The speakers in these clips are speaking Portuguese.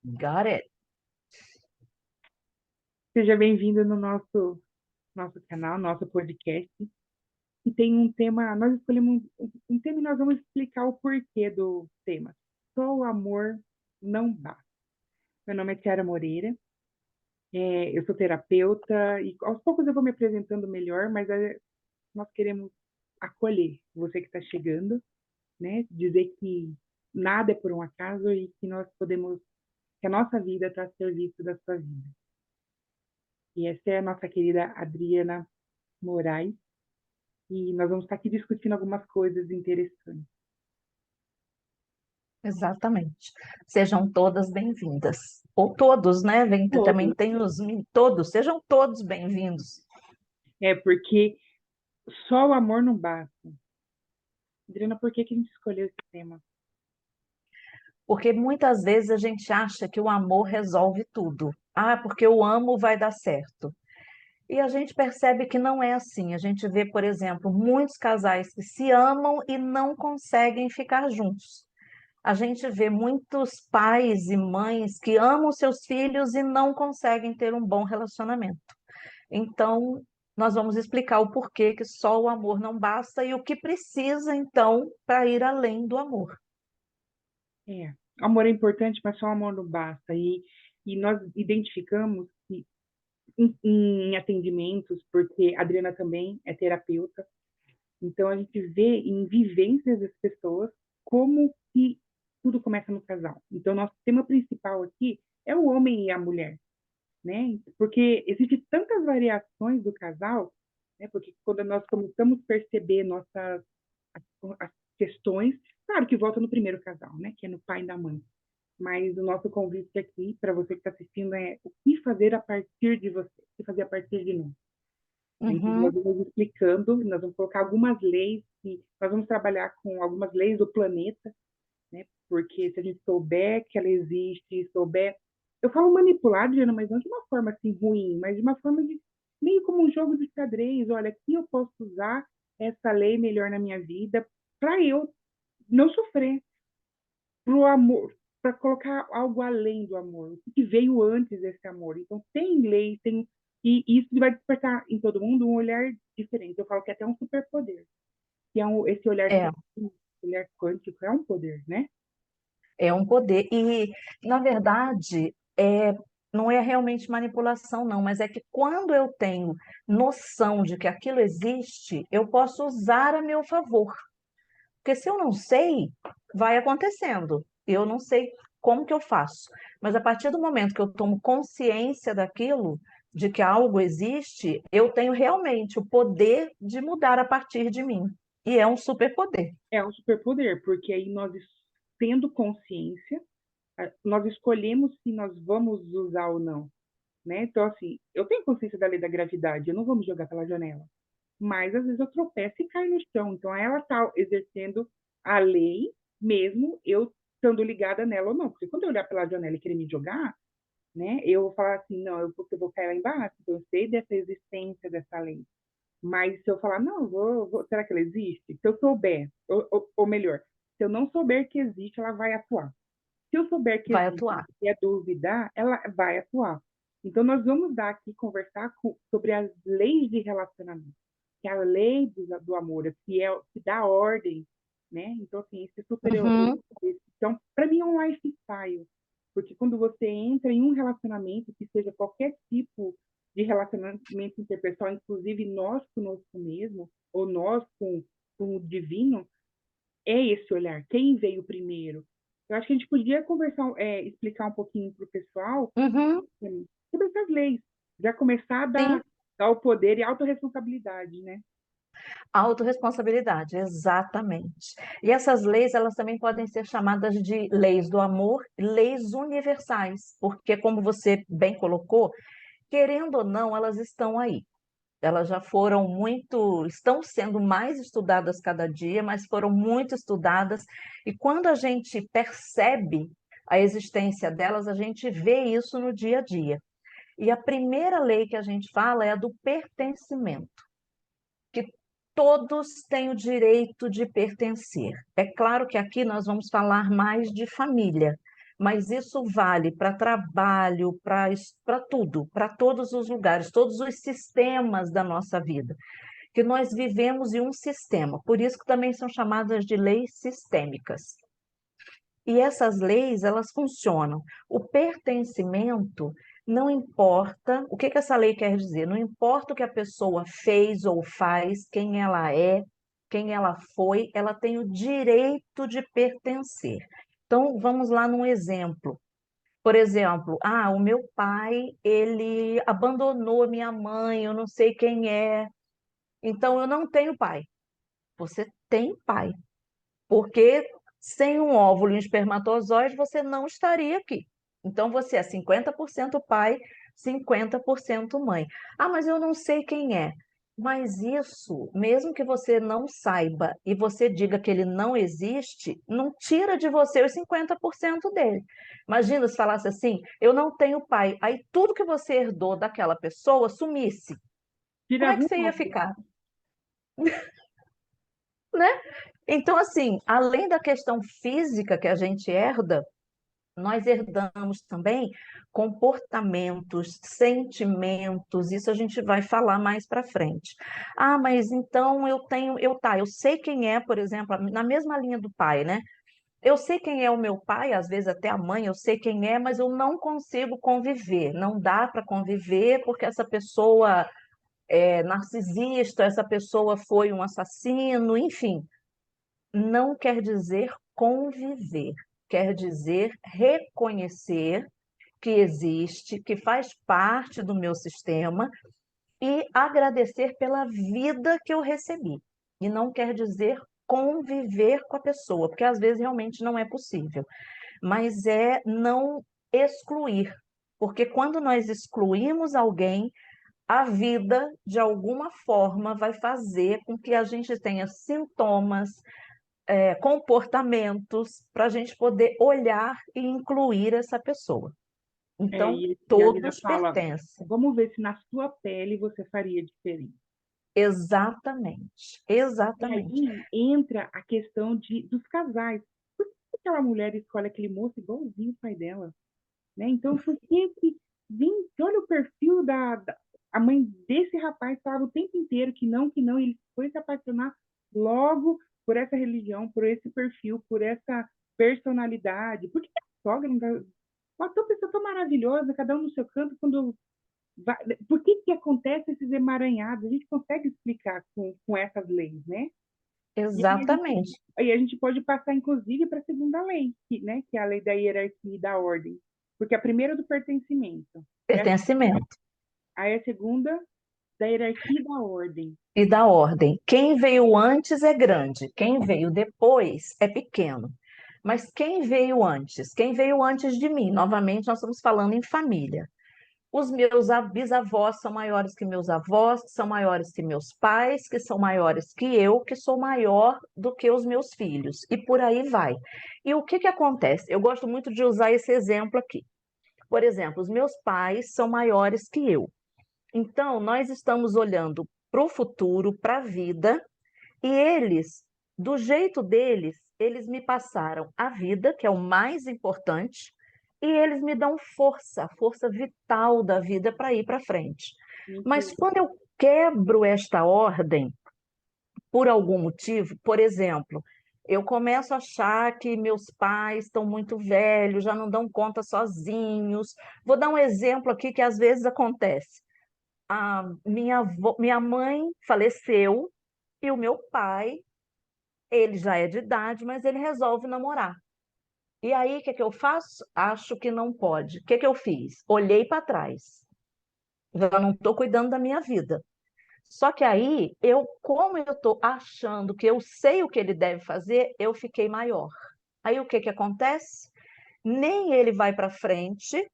Got it. Seja bem-vindo no nosso canal, nosso podcast. E tem um tema, nós escolhemos um tema e nós vamos explicar o porquê do tema. Só o amor não basta. Meu nome é Tiara Moreira, eu sou terapeuta e aos poucos eu vou me apresentando melhor, mas nós queremos acolher você que está chegando, né? Dizer que nada é por um acaso e que nós podemos, que a nossa vida está a serviço da sua vida. E essa é a nossa querida Adriana Moraes. E nós vamos estar aqui discutindo algumas coisas interessantes. Exatamente. Sejam todas bem-vindas. Ou todos, né? Também Todos. tem todos, sejam todos bem-vindos. É porque só o amor não basta. Adriana, por que que a gente escolheu esse tema? Porque muitas vezes a gente acha que o amor resolve tudo. Ah, porque eu amo, vai dar certo. E a gente percebe que não é assim. A gente vê, por exemplo, muitos casais que se amam e não conseguem ficar juntos. A gente vê muitos pais e mães que amam seus filhos e não conseguem ter um bom relacionamento. Então, nós vamos explicar o porquê que só o amor não basta e o que precisa, então, para ir além do amor. É, amor é importante, mas só o amor não basta. E nós identificamos que em atendimentos, porque a Adriana também é terapeuta, então a gente vê em vivências das pessoas como que tudo começa no casal. Então, nosso tema principal aqui é o homem e a mulher, né? Porque existem tantas variações do casal, né? Porque quando nós começamos a perceber as questões, claro que volta no primeiro casal, né? Que é no pai e na mãe. Mas o nosso convite aqui para você que está assistindo é o que fazer a partir de você, o que fazer a partir de nós. Então, nós Uhum, vamos explicando, nós vamos colocar algumas leis, que nós vamos trabalhar com algumas leis do planeta, né? Porque se a gente souber que ela existe, souber. Eu falo manipular, Diana, mas não de uma forma assim ruim, mas de uma forma de meio como um jogo de xadrez. Olha, aqui eu posso usar essa lei melhor na minha vida para eu não sofrer, pro amor, para colocar algo além do amor, o que veio antes desse amor. Então, tem lei, tem. E isso vai despertar em todo mundo um olhar diferente. Eu falo que é até um superpoder, que é esse olhar, é, olhar quântico, é um poder, né? é um poder. E, na verdade, não é realmente manipulação, não, mas é que quando eu tenho noção de que aquilo existe, eu posso usar a meu favor. Porque se eu não sei, vai acontecendo. Eu não sei como que eu faço. Mas a partir do momento que eu tomo consciência daquilo, de que algo existe, eu tenho realmente o poder de mudar a partir de mim. E é um superpoder. É um superpoder, porque aí nós, tendo consciência, nós escolhemos se nós vamos usar ou não, né? Então, assim, eu tenho consciência da lei da gravidade, eu não vou me jogar pela janela. Mas, às vezes, eu tropeço e caio no chão. Então, ela está exercendo a lei, mesmo eu estando ligada nela ou não. Porque quando eu olhar pela janela e querer me jogar, né, eu vou falar assim, não, eu vou cair lá embaixo. Então, eu sei dessa existência dessa lei. Mas se eu falar, não, será que ela existe? Se eu souber, ou melhor, se eu não souber que existe, ela vai atuar. Se eu souber que Vai existe atuar. e é duvidar, ela vai atuar. Então, nós vamos dar aqui, conversar sobre as leis de relacionamento, que é a lei do amor, que dá ordem, né? Então, assim, esse super. Uhum. Então, para mim, é um lifestyle, porque quando você entra em um relacionamento, que seja qualquer tipo de relacionamento interpessoal, inclusive nós conosco mesmo, ou nós com o divino, é esse olhar. Quem veio primeiro? Eu acho que a gente podia conversar, explicar um pouquinho para o pessoal Uhum. sobre essas leis. Já começar a Sim, dar o poder e a autorresponsabilidade, né? autorresponsabilidade, exatamente. E essas leis, elas também podem ser chamadas de leis do amor, leis universais, porque, como você bem colocou, querendo ou não, elas estão aí. Elas já foram muito, estão sendo mais estudadas cada dia, mas foram muito estudadas, e quando a gente percebe a existência delas, a gente vê isso no dia a dia. E a primeira lei que a gente fala é a do pertencimento, que todos têm o direito de pertencer. É claro que aqui nós vamos falar mais de família, mas isso vale para trabalho, para tudo, para todos os lugares, todos os sistemas da nossa vida, que nós vivemos em um sistema, por isso que também são chamadas de leis sistêmicas. E essas leis, elas funcionam. O pertencimento não importa, o que que essa lei quer dizer? Não importa o que a pessoa fez ou faz, quem ela é, quem ela foi, ela tem o direito de pertencer. Então, vamos lá num exemplo. Por exemplo, o meu pai, ele abandonou minha mãe, eu não sei quem é, então eu não tenho pai. Você tem pai. Porque sem um óvulo e um espermatozoide, você não estaria aqui. Então, você é 50% pai, 50% mãe. Ah, mas eu não sei quem é. Mas isso, mesmo que você não saiba e você diga que ele não existe, não tira de você os 50% dele. Imagina se falasse assim: eu não tenho pai. Aí tudo que você herdou daquela pessoa sumisse. Como Tira é que um você ia óvulo. ficar? Né? Então, assim, além da questão física que a gente herda, nós herdamos também comportamentos, sentimentos, isso a gente vai falar mais para frente. Ah, mas então eu sei quem é, por exemplo, na mesma linha do pai, né? Eu sei quem é o meu pai, às vezes até a mãe, eu sei quem é, mas eu não consigo conviver. Não dá para conviver porque essa pessoa é narcisista, essa pessoa foi um assassino, enfim, não quer dizer conviver, quer dizer reconhecer que existe, que faz parte do meu sistema e agradecer pela vida que eu recebi. E não quer dizer conviver com a pessoa, porque às vezes realmente não é possível, mas é não excluir, porque quando nós excluímos alguém, a vida, de alguma forma, vai fazer com que a gente tenha sintomas, comportamentos para a gente poder olhar e incluir essa pessoa. Então, E a vida todos fala, pertencem. vamos ver se na sua pele você faria diferente. Exatamente, E exatamente. aí entra a questão dos casais. Por que aquela mulher escolhe aquele moço igualzinho o pai dela? Né? Então, por que que, gente, olha o perfil a mãe desse rapaz falava o tempo inteiro que não, e ele foi se apaixonar logo por essa religião, por esse perfil, por essa personalidade. Por que a sogra não tá... Uma pessoa tão maravilhosa, cada um no seu canto, quando vai... Por que que acontece esses emaranhados? A gente consegue explicar com essas leis, né? E Exatamente. aí a gente pode passar, inclusive, para a segunda lei, né, que é a lei da hierarquia e da ordem. Porque a primeira é do pertencimento. Pertencimento Aí a segunda, da hierarquia e da ordem. e da ordem. Quem veio antes é grande, quem veio depois é pequeno. Mas quem veio antes? Quem veio antes de mim? Novamente, nós estamos falando em família. Os meus bisavós são maiores que meus avós, que são maiores que meus pais, que são maiores que sou maior do que os meus filhos, e por aí vai. E o que que acontece? Eu gosto muito de usar esse exemplo aqui. Por exemplo, os meus pais são maiores que eu. Então, nós estamos olhando para o futuro, para a vida, e eles, do jeito deles, eles me passaram a vida, que é o mais importante, e eles me dão força, a força vital da vida para ir para frente. Muito Mas legal. quando eu quebro esta ordem, por algum motivo, por exemplo, eu começo a achar que meus pais estão muito velhos, já não dão conta sozinhos. Vou dar um exemplo aqui que às vezes acontece. Minha mãe faleceu e o meu pai, ele já é de idade, mas ele resolve namorar. E aí, o que que eu faço? Acho que não pode. O que que eu fiz? Olhei para trás. Já não estou cuidando da minha vida. Só que aí, como eu estou achando que eu sei o que ele deve fazer, eu fiquei maior. Aí o que que acontece? Nem ele vai para frente,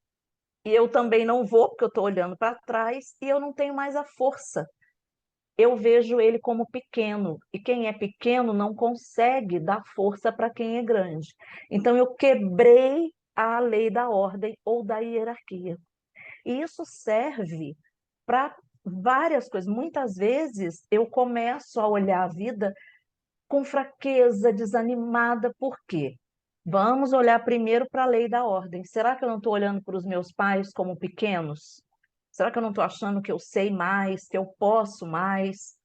e eu também não vou, porque eu estou olhando para trás, e eu não tenho mais a força. Eu vejo ele como pequeno, e quem é pequeno não consegue dar força para quem é grande. Então, eu quebrei a lei da ordem ou da hierarquia. E isso serve para várias coisas. Muitas vezes eu começo a olhar a vida com fraqueza, desanimada. Por quê? Vamos olhar primeiro para a lei da ordem. Será que eu não estou olhando para os meus pais como pequenos? Será que eu não estou achando que eu sei mais, que eu posso mais?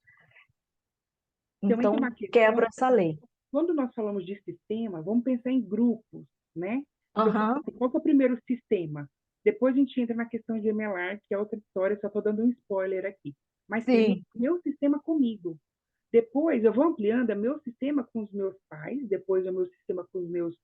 Também tem Então, uma questão, quebra essa lei. quando nós falamos de sistema, vamos pensar em grupos, né? Então, Aham, qual que é o primeiro sistema? Depois a gente entra na questão gemelar, que é outra história, só estou dando um spoiler aqui. Mas primeiro, sim. meu sistema comigo. Depois eu vou ampliando, é meu sistema com os meus pais, depois é o meu sistema com os meus.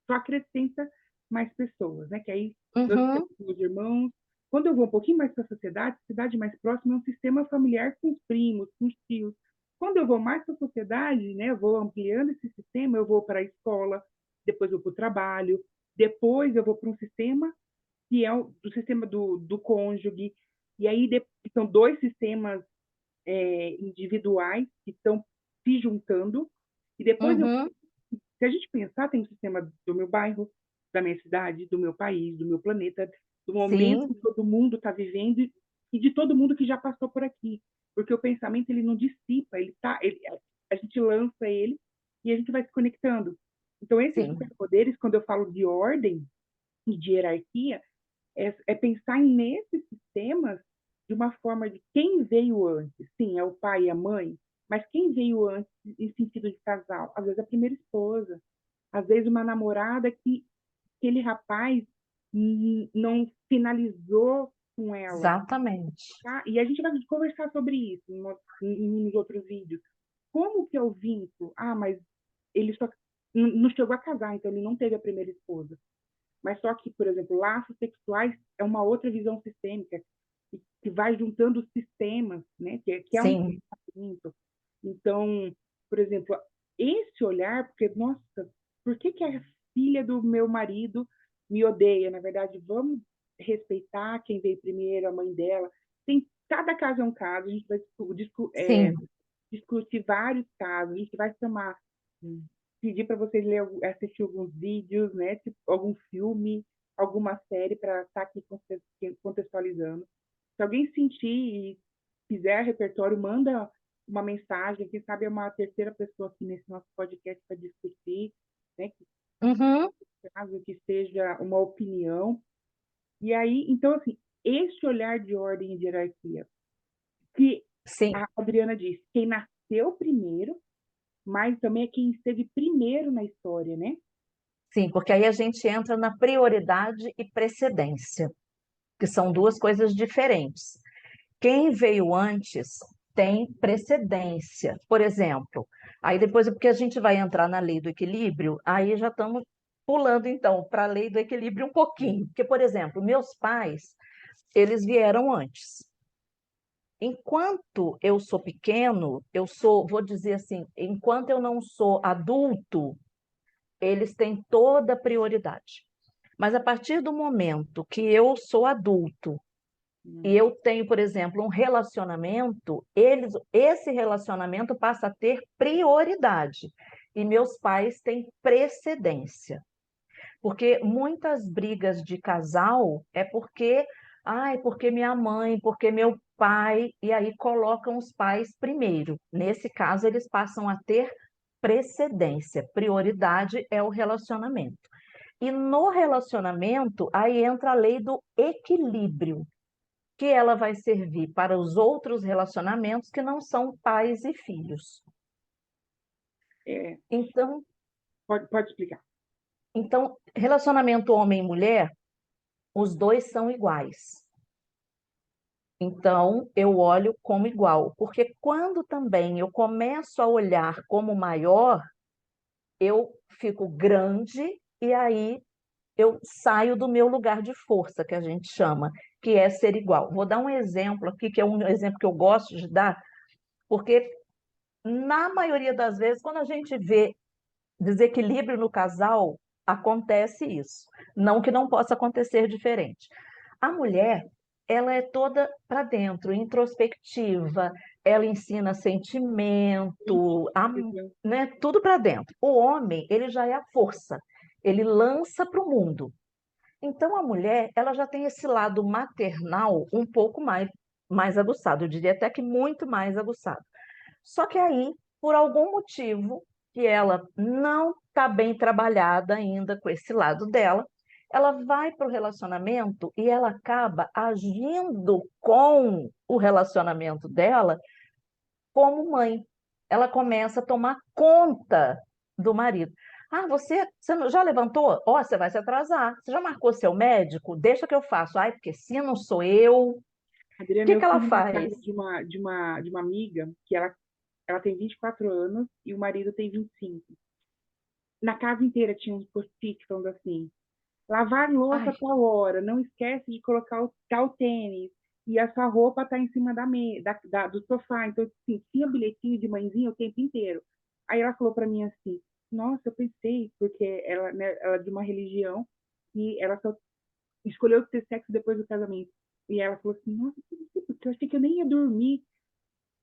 Só acrescenta mais pessoas, né? Que aí meu sistema Uhum, com meus irmãos. Quando eu vou um pouquinho mais para a cidade mais próxima é um sistema familiar com os primos, com os tios. Quando eu vou mais para a sociedade, né? Eu vou ampliando esse sistema, eu vou para a escola, depois eu vou para o trabalho, depois eu vou para um sistema que é o do sistema do cônjuge. E aí são dois sistemas individuais que estão se juntando. E depois, uhum, se a gente pensar, tem o sistema do meu bairro, da minha cidade, do meu país, do meu planeta, do momento sim, que todo mundo está vivendo e de todo mundo que já passou por aqui. Porque o pensamento ele não dissipa, a gente lança ele e a gente vai se conectando. Então, esses sim, superpoderes, quando eu falo de ordem e de hierarquia, é pensar nesses sistemas de uma forma de quem veio antes. Sim, é o pai e a mãe, mas quem veio antes em sentido de casal? Às vezes a primeira esposa, às vezes uma namorada que aquele rapaz não finalizou com ela. exatamente. Tá? E a gente vai conversar sobre isso nos outros vídeos. Como que é o vínculo? Ah, mas ele só não chegou a casar, então ele não teve a primeira esposa. Mas só que, por exemplo, laços sexuais é uma outra visão sistêmica, que vai juntando os sistemas, né? Que é um Sim, pensamento. Então, por exemplo, esse olhar, porque, nossa, por que a filha do meu marido me odeia? Na verdade, vamos respeitar quem veio primeiro, a mãe dela. Cada caso é um caso, a gente vai sim. discutir vários casos, a gente vai chamar, pedir para vocês assistir alguns vídeos, né? Tipo, algum filme, alguma série para estar aqui contextualizando. Se alguém sentir e fizer repertório, manda uma mensagem, quem sabe é uma terceira pessoa aqui nesse nosso podcast para discutir, né? Uhum, Caso que seja uma opinião. E aí, então, assim, este olhar de ordem e de hierarquia, que sim, a Adriana disse, quem nasceu primeiro, mas também é quem esteve primeiro na história, né? sim, porque aí a gente entra na prioridade e precedência, que são duas coisas diferentes. Quem veio antes tem precedência. Por exemplo, aí depois, porque a gente vai entrar na lei do equilíbrio, aí já estamos pulando então para a lei do equilíbrio um pouquinho. Porque, por exemplo, meus pais, eles vieram antes. Enquanto eu sou pequeno, eu sou, vou dizer assim, enquanto eu não sou adulto, eles têm toda a prioridade. Mas a partir do momento que eu sou adulto e Hum, eu tenho, por exemplo, um relacionamento, esse relacionamento passa a ter prioridade. E meus pais têm precedência. Porque muitas brigas de casal é porque, ai, porque minha mãe, porque meu pai, e aí colocam os pais primeiro. Nesse caso, eles passam a ter precedência. Prioridade é o relacionamento. E no relacionamento, aí entra a lei do equilíbrio, que ela vai servir para os outros relacionamentos que não são pais e filhos. é, Então, pode explicar. relacionamento homem e mulher, os dois são iguais. Então, eu olho como igual, porque quando também eu começo a olhar como maior, eu fico grande e aí eu saio do meu lugar de força, que a gente chama, que é ser igual. Vou dar um exemplo aqui, que é um exemplo que eu gosto de dar, porque na maioria das vezes, quando a gente vê desequilíbrio no casal, acontece isso. Não que não possa acontecer diferente. A mulher, ela é toda para dentro, introspectiva, ela ensina sentimento, né, tudo para dentro. O homem, ele já é a força, ele lança para o mundo. Então, a mulher, ela já tem esse lado maternal um pouco mais aguçado, eu diria até que muito mais aguçado. Só que aí, por algum motivo que ela não está bem trabalhada ainda com esse lado dela, ela vai para o relacionamento e ela acaba agindo com o relacionamento dela como mãe. Ela começa a tomar conta do marido. Ah, você já levantou? Ó, você vai se atrasar. Você já marcou seu médico? Deixa que eu faço. Ai, porque se não sou eu. O Adriana, que eu que ela fui numa faz? casa de uma amiga que ela tem 24 anos e o marido tem 25. Na casa inteira tinha uns post-it falando assim: lavar louça Ai, a tal hora, não esquece de colocar o tal tênis, e essa roupa tá em cima do sofá. Então, assim, tinha bilhetinho de mãezinha o tempo inteiro. Aí ela falou para mim assim: nossa, eu pensei, porque ela, né, ela é de uma religião e ela só escolheu ter sexo depois do casamento. E ela falou assim: nossa, porque eu achei que eu nem ia dormir.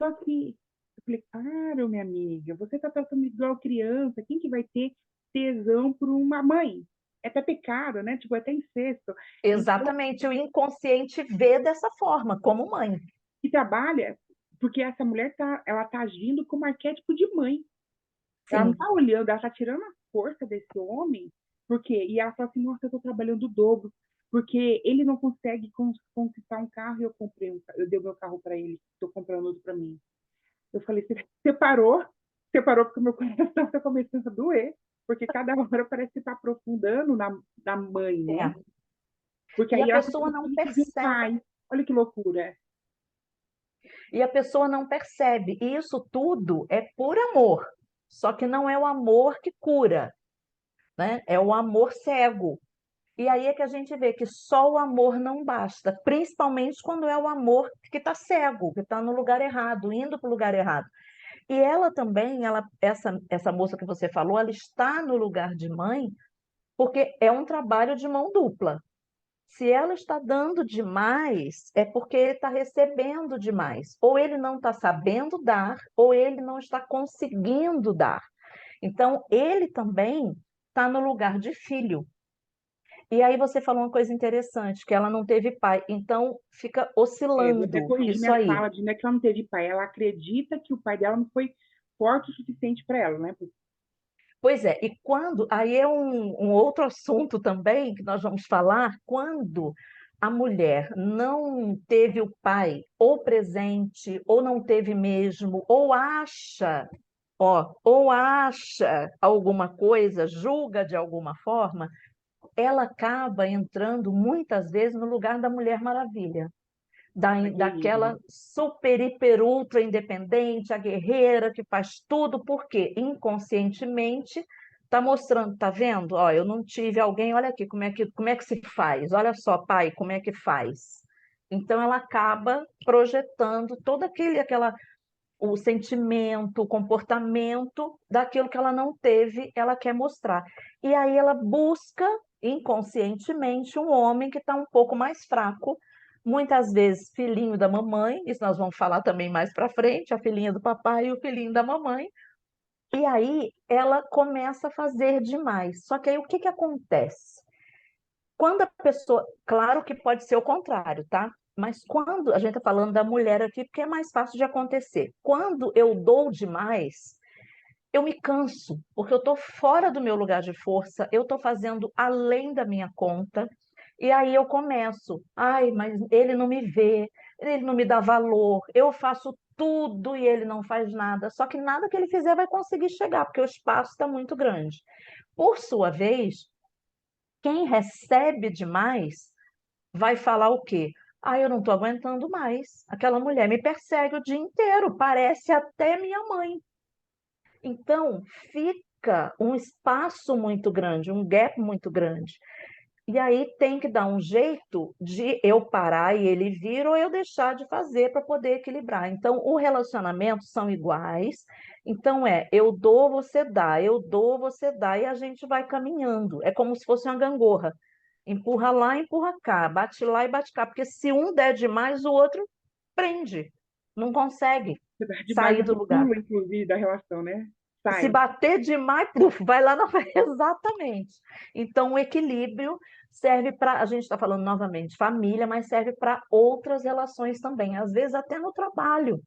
Só que eu falei: claro, minha amiga, você tá tratando igual criança, quem que vai ter tesão por uma mãe? É até pecado, né? Tipo, é até incesto. Então, exatamente, o inconsciente vê dessa forma, como mãe. que trabalha, porque essa mulher ela tá agindo como arquétipo de mãe. Ela não Sim, tá olhando, ela tá tirando a força desse homem, porque e ela fala assim: nossa, eu tô trabalhando o dobro, porque ele não consegue conquistar um carro e eu dei o meu carro para ele, estou comprando outro para mim. Eu falei: você parou porque o meu coração está começando a doer, porque cada hora parece que está aprofundando na mãe, né? é. Porque E a aí ela fica pessoa não difícil de um percebe, pai. Olha que loucura. e a pessoa não percebe. E isso tudo é por amor. Só que não é o amor que cura, né? É o amor cego. E aí é que a gente vê que só o amor não basta, principalmente quando é o amor que está cego, que está no lugar errado, indo para o lugar errado. E ela também, essa moça que você falou, ela está no lugar de mãe porque é um trabalho de mão dupla. Se ela está dando demais, é porque ele está recebendo demais. Ou ele não está sabendo dar, ou ele não está conseguindo dar. Então, ele também está no lugar de filho. E aí você falou uma coisa interessante, que ela não teve pai. Então, fica Vou até oscilando corrigir isso minha aí. fala de não é que ela não teve pai, ela acredita que o pai dela não foi forte o suficiente para ela, né? Pois é, e quando, aí é um outro assunto também que nós vamos falar, quando a mulher não teve o pai ou presente, ou não teve mesmo, ou acha alguma coisa, julga de alguma forma, ela acaba entrando muitas vezes no lugar da Mulher Maravilha, A daquela guerreira. super, hiper, ultra independente, a guerreira que faz tudo, porque inconscientemente está mostrando, tá vendo? Ó, eu não tive alguém, olha aqui como é que se faz, olha só, pai, como é que faz. Então ela acaba projetando todo o sentimento, o comportamento daquilo que ela não teve, ela quer mostrar. E aí ela busca inconscientemente um homem que está um pouco mais fraco, muitas vezes filhinho da mamãe, isso nós vamos falar também mais para frente, a filhinha do papai e o filhinho da mamãe. E aí ela começa a fazer demais. Só que aí o que que acontece? Quando a pessoa, claro que pode ser o contrário, tá? Mas quando a gente está falando da mulher aqui, porque é mais fácil de acontecer. Quando eu dou demais, eu me canso, porque eu estou fora do meu lugar de força, eu estou fazendo além da minha conta, e aí eu começo, ai, mas ele não me vê, ele não me dá valor, eu faço tudo e ele não faz nada, só que nada que ele fizer vai conseguir chegar, porque o espaço está muito grande. Por sua vez, quem recebe demais vai falar o quê? Ah, eu não estou aguentando mais. Aquela mulher me persegue o dia inteiro, parece até minha mãe. Então, fica um espaço muito grande, um gap muito grande. E aí tem que dar um jeito de eu parar e ele vir ou eu deixar de fazer para poder equilibrar. Então, o relacionamento são iguais. Então, eu dou, você dá, eu dou, você dá, e a gente vai caminhando. É como se fosse uma gangorra. Empurra lá, empurra cá, bate lá e bate cá. Porque se um der demais, o outro prende. Não consegue Você dá demais sair o do lugar. pulo, inclusive, da relação, né? Se Sai. bater demais, puf, vai lá na exatamente. Então, o equilíbrio serve para, a gente está falando novamente, família, mas serve para outras relações também, às vezes até no trabalho.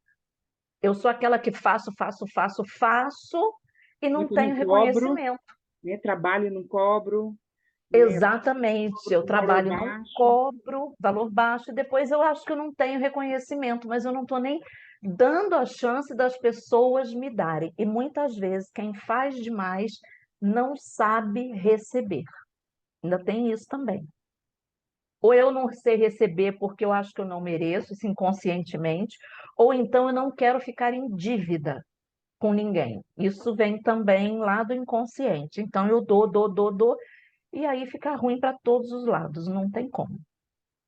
Eu sou aquela que faço, faço, faço, faço e não Depois não tenho cobro, reconhecimento. né? Trabalho e não cobro, né? Exatamente, eu Valor trabalho, não baixo. cobro valor baixo, e depois eu acho que eu não tenho reconhecimento, mas eu não estou nem dando a chance das pessoas me darem. E muitas vezes quem faz demais não sabe receber. Ainda tem isso também. Ou eu não sei receber porque eu acho que eu não mereço, isso inconscientemente, ou então eu não quero ficar em dívida com ninguém. Isso vem também lá do inconsciente. Então eu dou, e aí fica ruim para todos os lados, não tem como.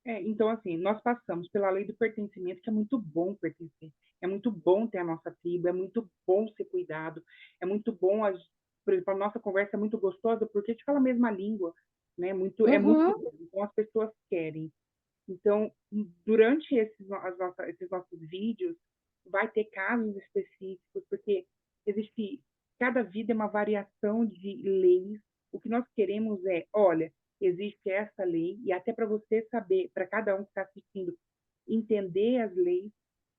Então, assim, nós passamos pela lei do pertencimento, que é muito bom pertencer, é muito bom ter a nossa tribo, é muito bom ser cuidado, é muito bom, por exemplo, a nossa conversa é muito gostosa porque a gente fala a mesma língua, né? É muito Uhum, bom. Então, as pessoas querem. Então, durante esses nossos vídeos, vai ter casos específicos, porque existe, cada vida é uma variação de leis. O que nós queremos é, olha, existe essa lei, e até para você saber, para cada um que está assistindo, entender as leis,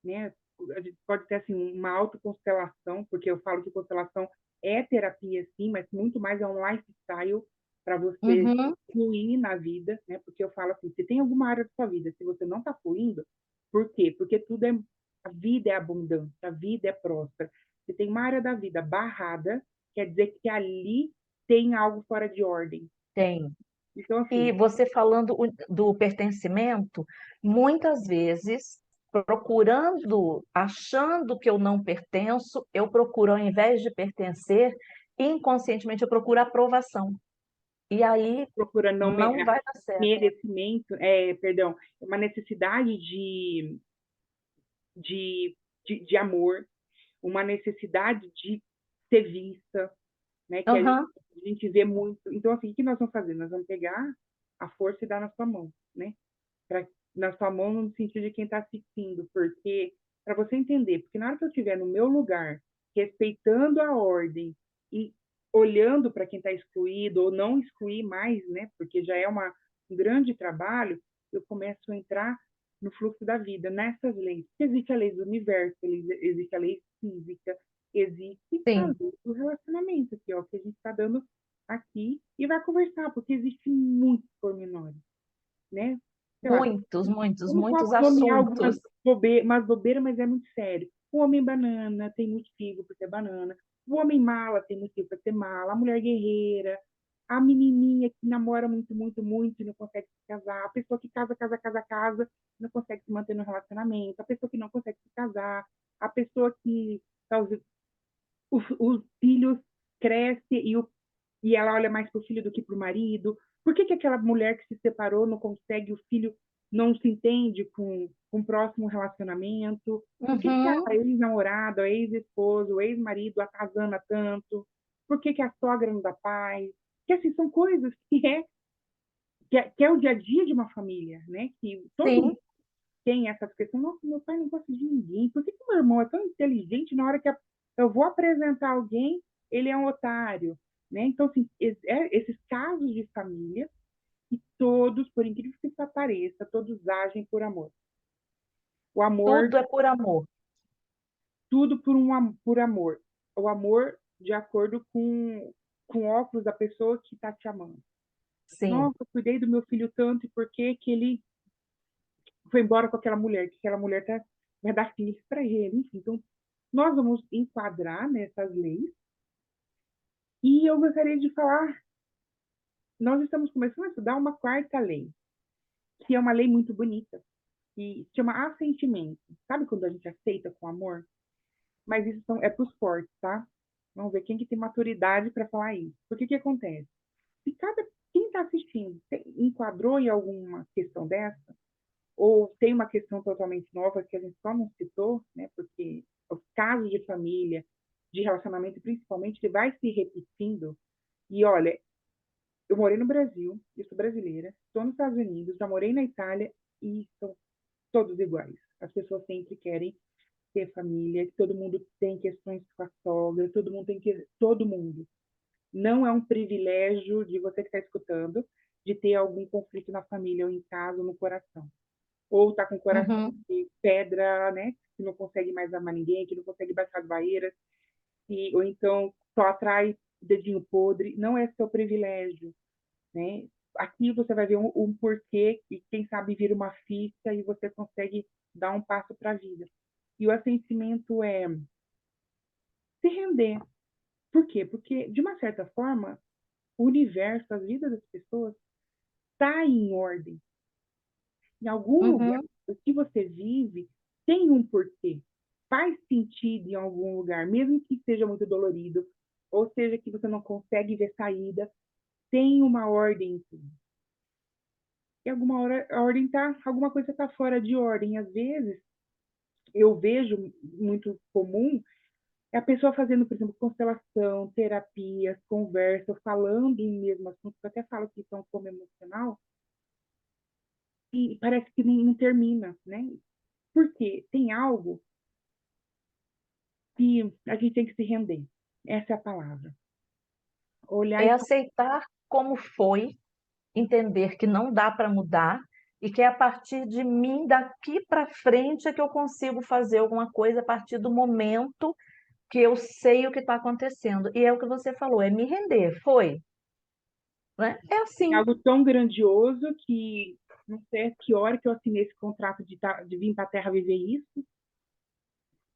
né? A gente pode ter assim, uma autoconstelação, porque eu falo que constelação é terapia, sim, mas muito mais é um lifestyle para você uhum, fluir na vida, né? Porque eu falo assim, se tem alguma área da sua vida, se você não está fluindo, por quê? Porque tudo é, a vida é abundante, a vida é próspera. Se tem uma área da vida barrada, quer dizer que ali tem algo fora de ordem. tem. Então, E assim, você falando do pertencimento, muitas vezes, procurando, achando que eu não pertenço, eu procuro, ao invés de pertencer, inconscientemente eu procuro aprovação. E aí procura não não vai dar certo. merecimento, perdão, uma necessidade de, amor, uma necessidade de ser vista, né? Que Aham, a gente vê muito. Então, assim, o que nós vamos fazer? Nós vamos pegar a força e dar na sua mão, né? Pra, na sua mão no sentido de quem está assistindo, porque para você entender, porque na hora que eu estiver no meu lugar, respeitando a ordem e olhando para quem está excluído ou não excluir mais, né? Porque já é um grande trabalho, eu começo a entrar no fluxo da vida, nessas leis. Existe a lei do universo, existe a lei física, existe a sim. lei do relacionamento, que é o que a gente está dando aqui, e vai conversar, porque existem muitos pormenores, né? Sei lá, Muitos, muitos, vamos só muitos nomear assuntos. algumas umas bobeiras, mas é muito sério. O homem banana tem motivo para ser banana. O homem mala tem motivo para ser mala. A mulher guerreira. A menininha que namora muito, muito, muito e não consegue se casar. A pessoa que casa, não consegue se manter no relacionamento. A pessoa que não consegue se casar. A pessoa que talvez os filhos crescem e ela olha mais para o filho do que para o marido. Por que aquela mulher que se separou não consegue, o filho não se entende com o próximo relacionamento? Por que Uhum, a ex-namorada, a ex-esposo, o ex-marido atazana tanto? Por que a sogra não dá paz? Que assim, são coisas que é o dia a dia de uma família, né? Que todo mundo sim, tem essa questão. Nossa, meu pai não gosta de ninguém. Por que meu irmão é tão inteligente na hora que eu vou apresentar alguém, ele é um otário, né? Então, assim, esses casos de família, e todos, por incrível que isso pareça, todos agem por amor. O amor, tudo é por amor. tudo por amor. O amor de acordo com o óculos da pessoa que está te amando. Sim, Nossa, eu cuidei do meu filho tanto, e por que que ele foi embora com aquela mulher? Que aquela mulher vai dar filhos para ele, enfim. Então, nós vamos enquadrar nessas leis. E eu gostaria de falar, nós estamos começando a estudar uma quarta lei, que é uma lei muito bonita, que se chama assentimento. Sabe quando a gente aceita com amor? Mas isso é para os fortes, tá? Vamos ver quem que tem maturidade para falar isso. Porque que acontece? Se quem está assistindo enquadrou em alguma questão dessa, ou tem uma questão totalmente nova que a gente só não citou, né? Porque os casos de família, de relacionamento, principalmente, ele vai se repetindo. E olha, eu morei no Brasil, eu sou brasileira, estou nos Estados Unidos, já morei na Itália e são todos iguais. As pessoas sempre querem ter família, todo mundo tem questões com a sogra, todo mundo tem que. Todo mundo. Não é um privilégio de você que está escutando de ter algum conflito na família, ou em casa, ou no coração. Ou está com o coração uhum, de pedra, né? Que não consegue mais amar ninguém, que não consegue baixar as barreiras, ou então só atrai dedinho podre, não é seu privilégio, né? Aqui você vai ver um porquê e quem sabe vira uma ficha e você consegue dar um passo para a vida. E o assentimento é se render. Por quê? Porque, de uma certa forma, o universo, as vidas das pessoas, está em ordem. Em algum lugar, Uhum. o que você vive tem um porquê. Faz sentido em algum lugar, mesmo que seja muito dolorido, ou seja que você não consegue ver saída, tem uma ordem em tudo. E alguma hora a ordem tá, alguma coisa está fora de ordem. Às vezes, eu vejo muito comum é a pessoa fazendo, por exemplo, constelação, terapias, conversa, falando em mesmo assunto, eu até falo que são como emocional, e parece que não termina, né? Porque tem algo que a gente tem que se render. Essa é a palavra. Olhar É e aceitar como foi, entender que não dá para mudar e que é a partir de mim, daqui para frente, é que eu consigo fazer alguma coisa a partir do momento que eu sei o que está acontecendo. E é o que você falou, é me render. Foi, né? É é assim. algo tão grandioso que não sei a que hora que eu assinei esse contrato de vir para a Terra viver isso,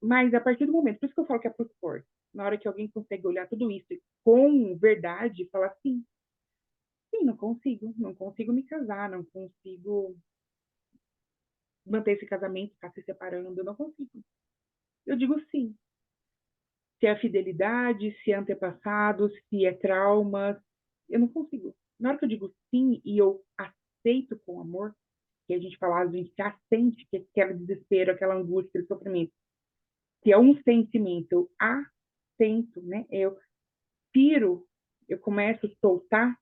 mas a partir do momento, por isso que eu falo que é por força, na hora que alguém consegue olhar tudo isso com verdade e falar assim, sim, não consigo me casar, não consigo manter esse casamento, ficar se separando, eu não consigo. Eu digo sim. Se é fidelidade, se é antepassado, se é trauma, eu não consigo. Na hora que eu digo sim e eu aceito com amor, que a gente fala, a gente assente que aquele desespero, aquela angústia, aquele sofrimento, que é um sentimento, eu assento, né? Eu piro, eu começo a soltar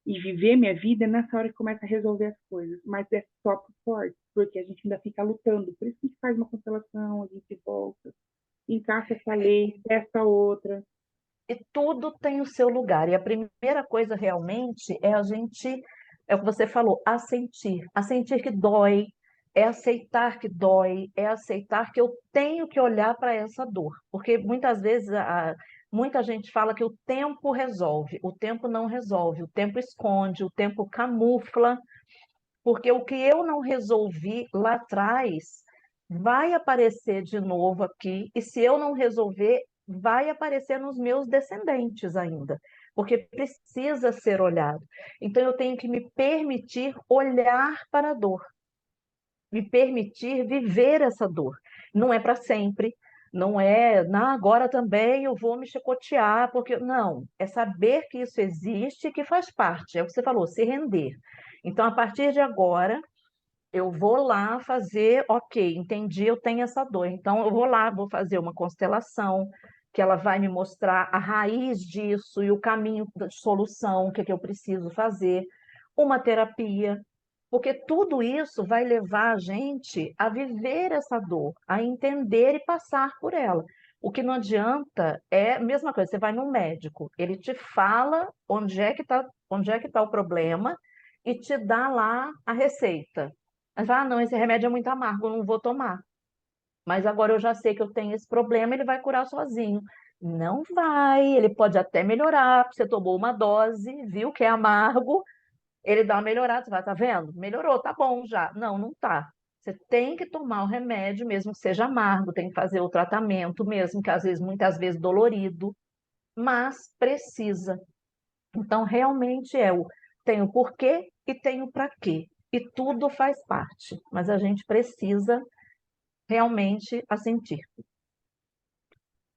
e viver minha vida é nessa hora que começa a resolver as coisas. Mas é só por forte, porque a gente ainda fica lutando. Por isso que a gente faz uma constelação, a gente volta, encaixa essa lei, testa outra. E tudo tem o seu lugar. E a primeira coisa realmente é a gente, é o que você falou, assentir. Assentir que dói, é aceitar que dói, é aceitar que eu tenho que olhar para essa dor. Porque muitas vezes muita gente fala que o tempo resolve, o tempo não resolve, o tempo esconde, o tempo camufla, porque o que eu não resolvi lá atrás vai aparecer de novo aqui, e se eu não resolver, vai aparecer nos meus descendentes ainda, porque precisa ser olhado. Então eu tenho que me permitir olhar para a dor, me permitir viver essa dor. Não é para sempre, não é, não, agora também eu vou me chicotear, porque não, é saber que isso existe e que faz parte, é o que você falou, se render. Então, a partir de agora, eu vou lá fazer, ok, entendi, eu tenho essa dor. Então, eu vou lá, vou fazer uma constelação, que ela vai me mostrar a raiz disso e o caminho de solução, o que é que eu preciso fazer, uma terapia, porque tudo isso vai levar a gente a viver essa dor, a entender e passar por ela. O que não adianta é a mesma coisa, você vai no médico, ele te fala onde é que tá o problema e te dá lá a receita. Mas fala, ah, não, esse remédio é muito amargo, eu não vou tomar. Mas agora eu já sei que eu tenho esse problema, ele vai curar sozinho. Não vai, ele pode até melhorar, porque você tomou uma dose, viu que é amargo, ele dá uma melhorada, você vai, tá vendo? Melhorou, tá bom já. Não, não tá. Você tem que tomar o remédio, mesmo que seja amargo, tem que fazer o tratamento mesmo, que às vezes, muitas vezes dolorido, mas precisa. Então, realmente é o tem o porquê e tem o para quê. E tudo faz parte, mas a gente precisa realmente assentir.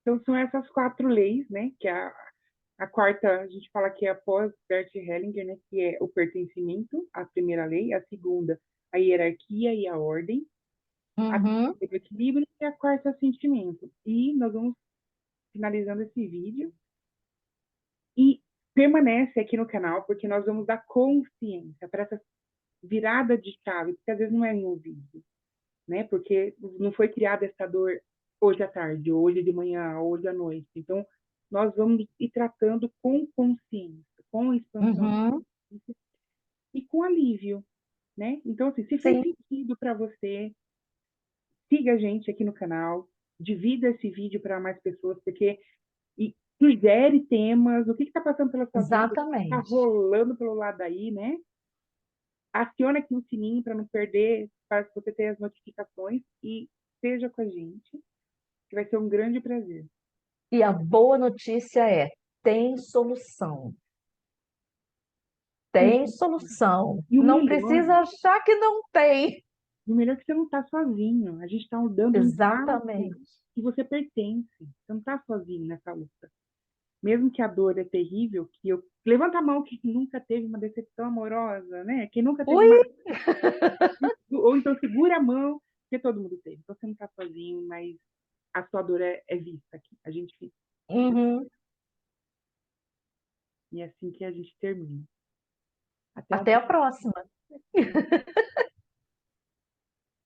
Então, são essas quatro leis, né? Que a quarta, a gente fala que é após Bert Hellinger, né? Que é o pertencimento, a primeira lei. A segunda, a hierarquia e a ordem. A Uhum. terceira, o equilíbrio. E a quarta, o sentimento. E nós vamos finalizando esse vídeo. E permanece aqui no canal, porque nós vamos dar consciência para essa virada de chave, porque às vezes não é em um vídeo, né? Porque não foi criada essa dor hoje à tarde, hoje de manhã, hoje à noite. Então, nós vamos ir tratando com consciência, com expansão de Uhum. consciência e com alívio, né? Então, assim, se fez Sim, sentido para você, siga a gente aqui no canal, divida esse vídeo para mais pessoas, porque Sugere temas, o que está passando pela sua vida, o que está Exatamente. rolando pelo lado aí, né? Aciona aqui o sininho para não perder, para você ter as notificações e seja com a gente, que vai ser um grande prazer. E a boa notícia é, tem solução. Tem. Tem solução. E Não precisa achar que não tem. o melhor é que você não está sozinho. A gente está dando um passo Exatamente. que você pertence. Você não está sozinho nessa luta. Mesmo que a dor é terrível, que eu levanta a mão quem nunca teve uma decepção amorosa, né? Quem nunca teve Ui! uma ou então segura a mão, porque todo mundo teve. Então você não está sozinho, mas a sua dor é vista aqui. A gente fica. Uhum. E é assim que a gente termina. Até a Até a próxima. próxima.